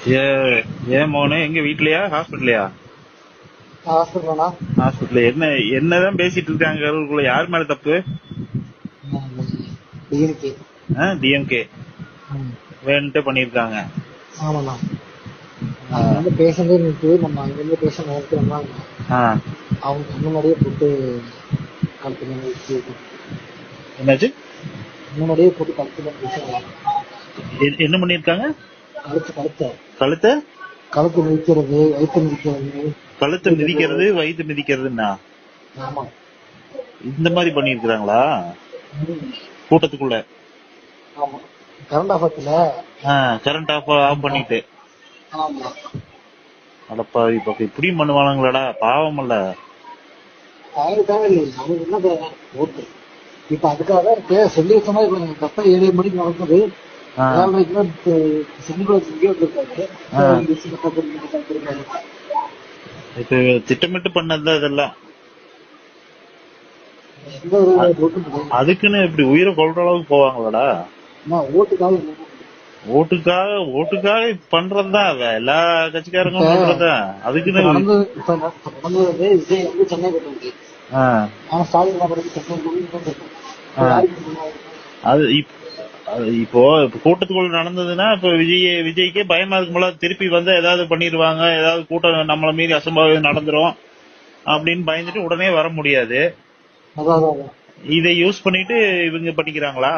ஏ ஏன் மோனே எங்க வீட்லயா ஹாஸ்பிட்டலையா? ஹாஸ்பிட்டலா? ஹாஸ்பிட்டல் என்னதான் பேசிட்டு இருக்காங்க அவங்களுக்குள்ள? யார் மேல தப்பு? டிஎம்கே. டிஎம்கே வேணுட்டு பண்ணிருக்காங்க. ஆமாண்ணா. அங்க வந்து பேஷண்டே நிறுத்து, நம்ம அங்கிருந்து பேஷண்ட் நிறுத்துறோம்னா அவங்க முன்னாடியே போட்டு கழுத்துல வச்சு என்னாச்சு? முன்னாடியே போட்டு கழுத்துல பேஷண்ட் என்ன பண்ணிருக்காங்க? கழுத்தை கழுத்தை மிதிக்கிறது, வயிற்று மிதிக்கிறது. கழுத்தை மிதிக்கிறது, வயிற்று மிதிக்கிறதுன்னா ஆமா, இந்த மாதிரி பண்ணிருக்காங்களா கூட்டத்துக்குள்ள? ஆமா, கரண்ட் ஆஃபத்துல கரண்ட் ஆஃப் பண்ணிட்டு. அடப்பாவி பக்கம் இப்படி பண்ணுவானுங்களாடா, பாவம் இல்ல. ஓட்டு இப்ப அதுக்காக சொல்லி வச்ச மாதிரி கரெக்டா 7 மணிக்கு நடக்குது. இப்ப திட்டமிட்டு பண்ணதுதான் இதெல்லாம். அதுக்குன்னு இப்படி உயிரை கொள்ற அளவுக்கு போவாங்களாடா? ஓட்டுக்காக பண்றதுதான் எல்லா கட்சிக்காரங்களும் பண்றதுதான். அதுக்குன்னு அது இப்போ கூட்டத்துக்குள்ள நடந்ததுன்னா இப்ப விஜய்க்கே பயமா இருக்கும்போல, திருப்பி வந்து ஏதாவது பண்ணிடுவாங்க, ஏதாவது கூட்டம் நம்மள மீறி அசம்பாவிதம் நடந்துரும் அப்படின்னு பயந்துட்டு உடனே வர முடியாது. இதை யூஸ் பண்ணிட்டு இவங்க பண்ணிக்கிறாங்களா?